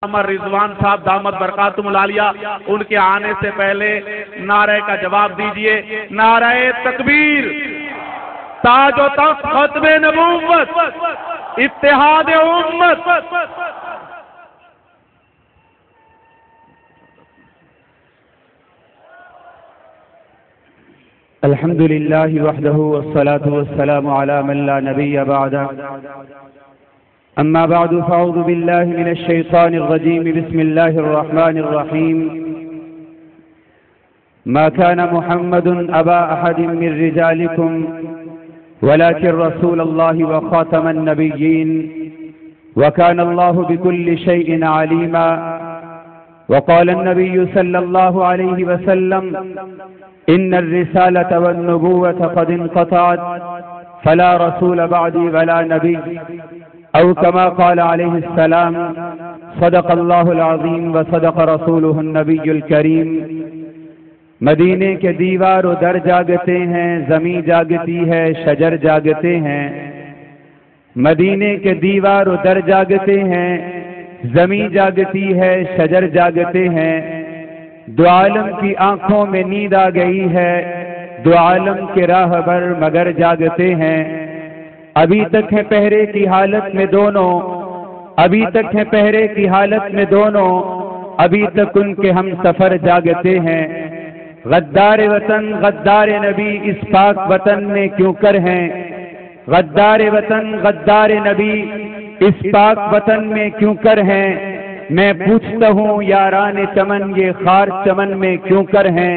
رضوان صاحب دامت برکاتہم العالیہ، ان کے آنے سے پہلے نعرہ کا جواب دیجئے۔ نعرہ تکبیر، تاج و تخت ختم نبوت، اتحاد امت۔ الحمد للہ وحدہ والصلاة والسلام علی من لا نبی بعدہ۔ أما بعد فأعوذ بالله من الشيطان الرجيم بسم الله الرحمن الرحيم ما كان محمد أبا أحد من رجالكم ولكن رسول الله وخاتم النبيين وكان الله بكل شيء عليما وقال النبي صلى الله عليه وسلم إن الرسالة والنبوة قد انقطعت فلا رسول بعدي ولا نبي او كما قال عليه السلام صدق الله العظيم وصدق رسوله النبي الكريم۔ مدینے کے دیوار و در جاگتے ہیں، زمین جاگتی ہے، شجر جاگتے ہیں۔ مدینے کے دیوار و در جاگتے ہیں، زمین جاگتی ہے، شجر جاگتے ہیں۔ دو عالم کی آنکھوں میں نیند آ گئی ہے، دو عالم کے راہبر مگر جاگتے ہیں۔ ابھی تک ہے پہرے کی حالت میں دونوں، ابھی تک ہے پہرے کی حالت میں دونوں، ابھی تک ان کے ہم سفر جاگتے ہیں۔ غدار وطن غدار نبی اس پاک وطن میں کیوں کر ہیں؟ غدار وطن غدار نبی اس پاک وطن میں کیوں کر ہیں؟ میں پوچھتا ہوں یاران چمن یہ خار چمن میں کیوں کر ہیں؟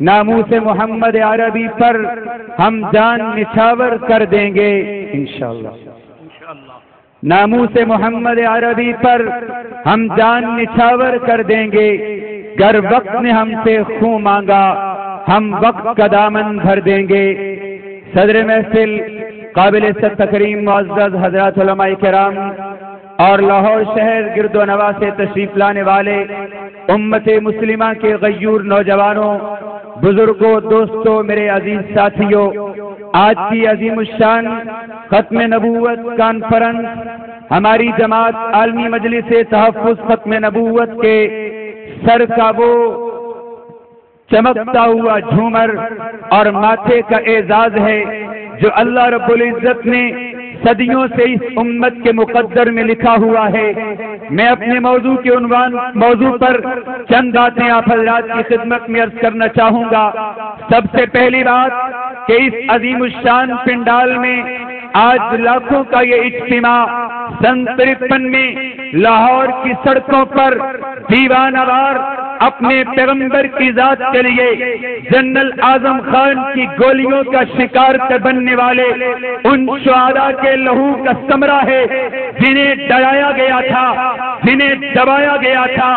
ناموس محمد عربی پر ہم جان نچھاور کر دیں گے انشاءاللہ۔ ناموس محمد عربی پر ہم جان نچھاور کر دیں گے۔ گر وقت نے ہم سے خون مانگا ہم وقت کا دامن بھر دیں گے۔ صدر محفل قابل عزت تکریم معزز حضرات علماء کرام اور لاہور شہر گرد و نواح سے تشریف لانے والے امت مسلمہ کے غیور نوجوانوں، بزرگوں، دوستوں، میرے عزیز ساتھیوں، آج کی عظیم الشان ختم نبوت کانفرنس ہماری جماعت عالمی مجلس تحفظ ختم نبوت کے سر کا وہ چمکتا ہوا جھومر اور ماتھے کا اعزاز ہے جو اللہ رب العزت نے صدیوں سے اس امت کے مقدر میں لکھا ہوا ہے۔ میں اپنے موضوع پر چند باتیں آپ حضرات کی خدمت میں عرض کرنا چاہوں گا۔ سب سے پہلی بات کہ اس عظیم الشان پنڈال میں آج لاکھوں کا یہ اجتماع سن 53 میں لاہور کی سڑکوں پر دیوانہ وار اپنے پیغمبر کی ذات کے لیے جنرل اعظم خان کی گولیوں کا شکار بننے والے ان شہداء کے لہو کا ثمرہ ہے جنہیں ڈرایا گیا تھا، جنہیں دبایا گیا تھا۔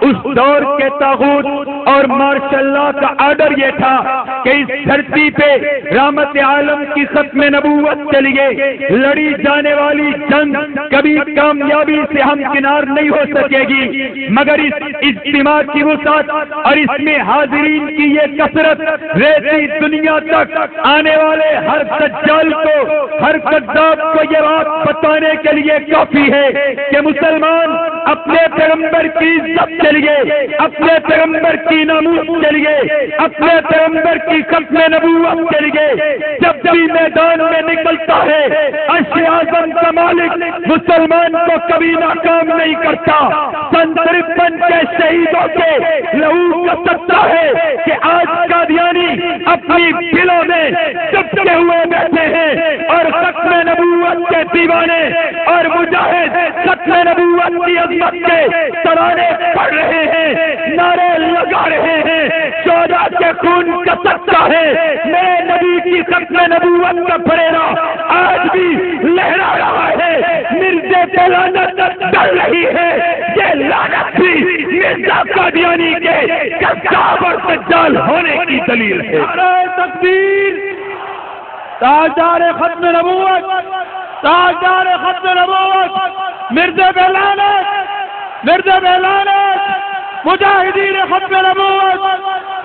اس دور کے طاغوت اور مارشل اللہ کا آرڈر یہ تھا کہ اس دھرتی پہ رحمت عالم کی ختم نبوت کے لیے لڑی جانے والی جنگ کبھی کامیابی سے ہمکنار نہیں ہو سکے گی، مگر اس اجتماع کی وسعت اور اس میں حاضرین کی یہ کثرت ریتی دنیا تک آنے والے ہر دجال کو، ہر کذاب کو یہ بات بتانے کے لیے کافی ہے کہ مسلمان اپنے پیغمبر کی عزت کے لیے، اپنے پیغمبر کی ناموس کے لیے، اپنے پیغمبر کی ختم نبوت کے لیے جب بھی میدان میں نکلتا ہے عرش اعظم کا مالک مسلمان کو کبھی ناکام نہیں کرتا۔ سن 53 کے شہیدوں کے لہو کا سطح ہے کہ آج قادیانی اپنی دلوں میں چپکے ہوئے بیٹھے ہیں اور ختم نبوت کے دیوانے اور مجاہد ختم نبوت کی عظمت کے ترانے پڑھ رہے ہیں، نعرے لگا رہے ہیں، شہداء کے خون کا سطح ہے۔ میرے نبی کی ختم نبوت کا پھریرا آج بھی لہرا رہا ہے۔ مرزے پہ لعنت ڈل رہی ہے، یہ لعنت بھی مرزا قادیانی کے کذاب اور دجال ہونے کی دلیل ہے۔ نعرہ تکبیر، تاجدار ختم نبوت، تاجدار ختم نبوت، مرزا پہ لعنت، مرزا پہ لعنت، مجاہدین ختم نبوت،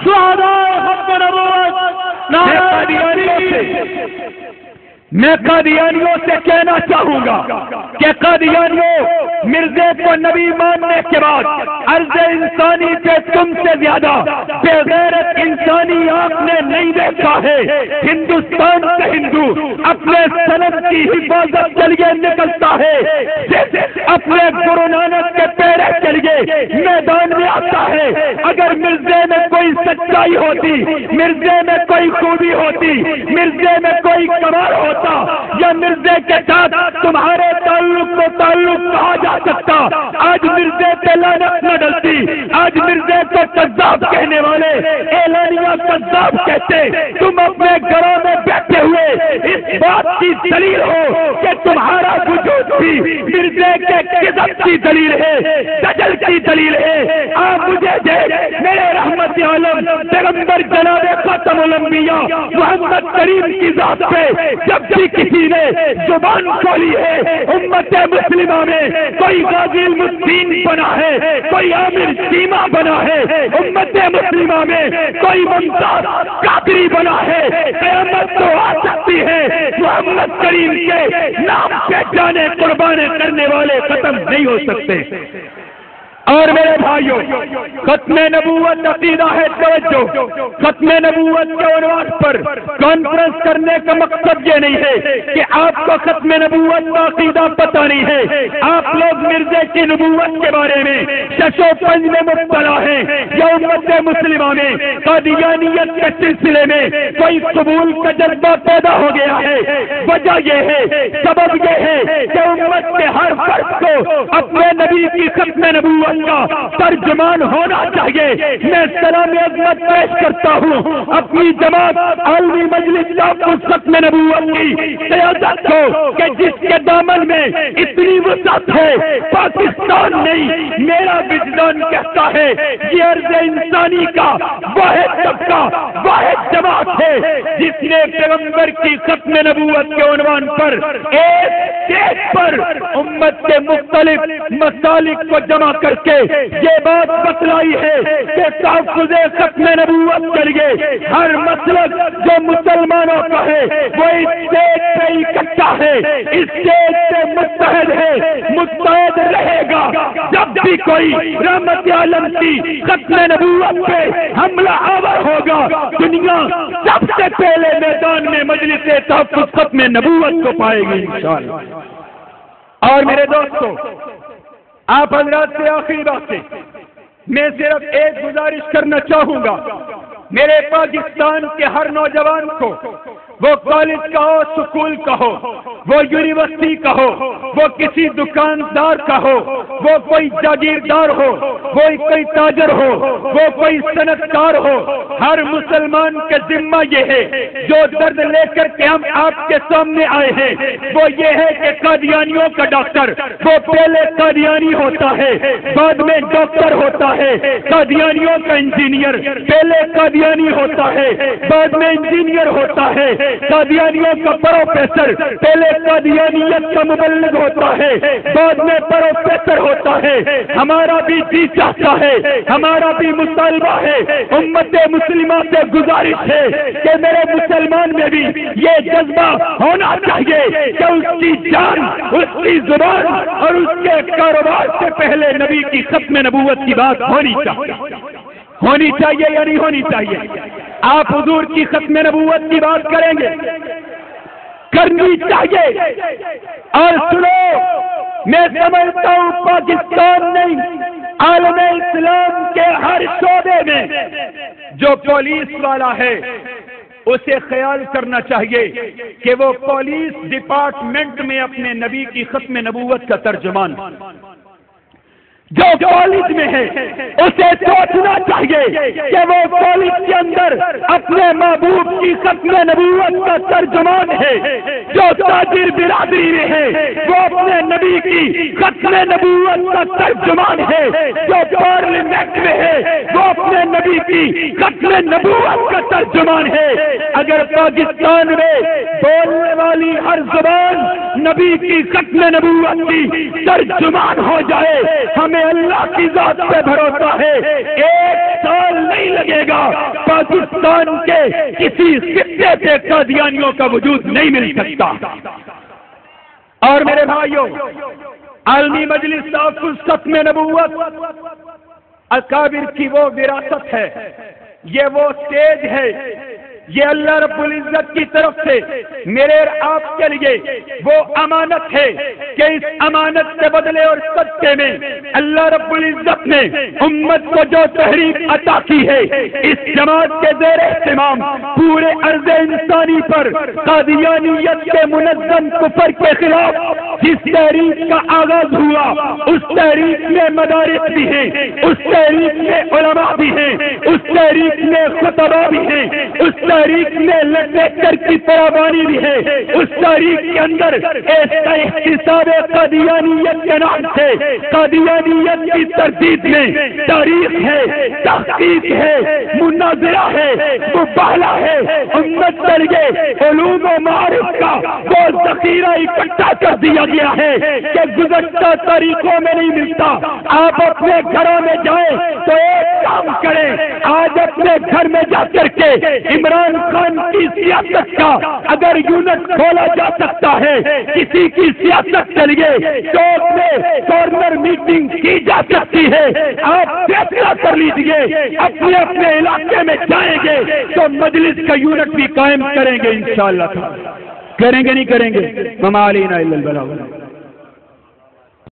شہداء ختم نبوت، نعرہ تکبیر۔ میں قادیانیوں سے کہنا چاہوں گا کہ قادیانیوں مرزے کو نبی ماننے کے بعد عرض انسانی پہ تم سے زیادہ بے غیرت انسانی آپ نے نہیں دیکھا ہے۔ ہندوستان کا ہندو اپنے سند کی حفاظت کے لیے نکلتا ہے، جیسے اپنے گرو نانک کے پیرے کے لیے میدان میں آتا ہے۔ اگر مرزے میں کوئی سچائی ہوتی، مرزے میں کوئی خوبی ہوتی، مرزے میں کوئی کمال ہوتا، یا مرزے کے ساتھ تمہارے تعلق کو تعلق کہا جا سکتا، آج مرزے پہ لعنت نہ ڈلتی۔ آج مرزے کو کذاب کہنے والے اعلانیہ کذاب کہتے، تم اپنے گھروں میں بیٹھے ہوئے اس بات کی دلیل ہو کہ تمہارا وجود بھی مرزے کے کذب کی دلیل ہے، دجل کی دلیل ہے۔ آپ مجھے دیکھ میرے رحمت عالم پیغمبر جناب خاتم الانبیاء محمد کریم کی ذات پہ جب بھی کسی نے زبان کھولی ہے، امت مسلمہ میں کوئی غازی المسلمین بنا ہے، کوئی عامر سیما بنا ہے، امت مسلمہ میں کوئی ممتاز قادری بنا ہے، قیامت تو آ سکتی ہے، محمد کریم کے نام پہ جانے قربانے کرنے والے ختم نہیں ہو سکتے۔ اور میرے بھائیوں، ختم نبوت عقیدہ ہے، توجہ، ختم نبوت کے عنوان پر کانفرنس کرنے کا مقصد یہ نہیں ہے کہ آپ کو ختم نبوت کا عقیدہ پتہ نہیں ہے، آپ لوگ مرزے کی نبوت کے بارے میں شش و پنج میں مبتلا ہیں، یا امت مسلمہ میں قادیانیت کے سلسلے میں کوئی قبول کا جذبہ پیدا ہو گیا ہے۔ وجہ یہ ہے، سبب یہ ہے کہ امت کے ہر فرد کو اپنے نبی کی ختم نبوت کا ترجمان ہونا چاہیے۔ میں سلام عظمت پیش کرتا ہوں اپنی جماعت عالمی مجلس ختم نبوت کی قیادت کو کہ جس کے دامن میں اتنی وسعت ہے، پاکستان نہیں، میرا وجدان کہتا ہے یہ عرض انسانی کا واحد طبقہ، واحد جماعت ہے جس نے پیغمبر کی ختم نبوت کے عنوان پر ایک اسٹیج پر امت کے مختلف مسالک کو جمع کر کے یہ بات بتلائی ہے کہ تحفظ ختم نبوت کے لیے ہر مسلک جو مسلمانوں کا ہے وہ اس اسٹیج پہ اکٹھا ہے، اس اسٹیج پہ متحد ہے، متحد رہے گا۔ جب بھی کوئی رحمت عالم کی ختم نبوت پہ حملہ آور ہوگا، دنیا سب سے پہلے میدان میں مجلس تحفظ ختم نبوت کو پائے گی انشاءاللہ۔ اور میرے دوستوں، آپ حضرات سے آخری بات ہے، میں صرف ایک گزارش کرنا چاہوں گا، میرے پاکستان کے ہر نوجوان کو، وہ کالج کا ہو، سکول کا ہو، وہ یونیورسٹی کا ہو، وہ کسی دکاندار کا ہو، وہ کوئی جاگیردار ہو، وہ کوئی تاجر ہو، وہ کوئی صنعت کار ہو، ہر مسلمان کے ذمہ یہ ہے، جو درد لے کر کے ہم آپ کے سامنے آئے ہیں، وہ یہ ہے کہ قادیانیوں کا ڈاکٹر وہ پہلے قادیانی ہوتا ہے، بعد میں ڈاکٹر ہوتا ہے، قادیانیوں کا انجینئر پہلے قادیانی ہوتا ہے، بعد میں انجینئر ہوتا ہے، قادیانیوں کا پروفیسر پہلے قادیانیت کا مبلغ ہوتا ہے، بعد میں پروفیسر ہوتا ہے۔ ہمارا بھی جی چاہتا ہے، ہمارا بھی مطالبہ ہے، امت مسلمہ سے گزارش ہے کہ میرے مسلمان میں بھی یہ جذبہ ہونا چاہیے کہ اس کی جان، اس کی زبان اور اس کے کاروبار سے پہلے نبی کی ختم نبوت کی بات ہونی چاہیے یا نہیں ہونی چاہیے؟ آپ حضور کی ختم نبوت کی بات کریں گے، کرنی چاہیے۔ اور سنو، میں سمجھتا ہوں پاکستان نہیں، عالم اسلام کے ہر شعبے میں جو پولیس والا ہے اسے خیال کرنا چاہیے کہ وہ پولیس ڈپارٹمنٹ میں اپنے نبی کی ختم نبوت کا ترجمان جو کالج میں ہے اسے سوچنا چاہیے کہ وہ کالج کے اندر اپنے محبوب کی ختم نبوت کا ترجمان ہے، جو تاجر برادری میں ہے وہ اپنے نبی کی ختم نبوت کا ترجمان ہے، جو پارلیمنٹ میں ہے وہ اپنے نبی کی ختم نبوت کا ترجمان ہے۔ اگر پاکستان میں بولنے والی ہر زبان نبی کی ختم نبوت کی ترجمان ہو جائے، ہمیں اللہ کی ذات پہ بھروسہ ہے 1 سال نہیں لگے گا، پاکستان کے کسی خطے سے قادیانیوں کا وجود نہیں مل سکتا۔ اور میرے بھائیوں، عالمی مجلس تحفظ ختم نبوت اکابر کی وہ وراثت ہے، یہ وہ سٹیج ہے، یہ اللہ رب العزت کی طرف سے میرے اور آپ کے لیے وہ امانت ہے کہ اس امانت کے بدلے اور صدقے میں اللہ رب العزت نے امت کو جو تحریک عطا کی ہے، اس جماعت کے زیر اہتمام پورے عرض انسانی پر قادیانیت کے منظم کفر کے خلاف جس تحریک کا آغاز ہوا، اس تحریک میں مدارس بھی ہیں، اس تحریک میں علماء بھی ہیں، اس تحریک میں خطبہ بھی ہیں، اس تاریخ میں لیکچر کی فراوانی بھی ہے، اس تاریخ کے اندر احتساب قادیانیت کے نام سے قادیانیت کی تردید میں تاریخ ہے، تحقیق ہے، مناظرہ ہے، مباحثہ ہے، امت کے لیے علوم و معارف کا وہ ذخیرہ اکٹھا کر دیا گیا ہے کہ گزشتہ تاریخوں میں نہیں ملتا۔ آپ اپنے گھروں میں جائیں تو ایک کام کریں، آج اپنے گھر میں جا کر کے عمران خان کی سیاست کا اگر یونٹ کھولا جا سکتا ہے، کسی کی سیاست کے لیے چوک میں کارنر میٹنگ کی جا سکتی ہے، آپ فیصلہ کر لیجیے، اپنے اپنے علاقے میں جائیں گے تو مجلس کا یونٹ بھی قائم کریں گے انشاءاللہ۔ کریں گے نہیں کریں گے؟ وما علینا الا البلاغ۔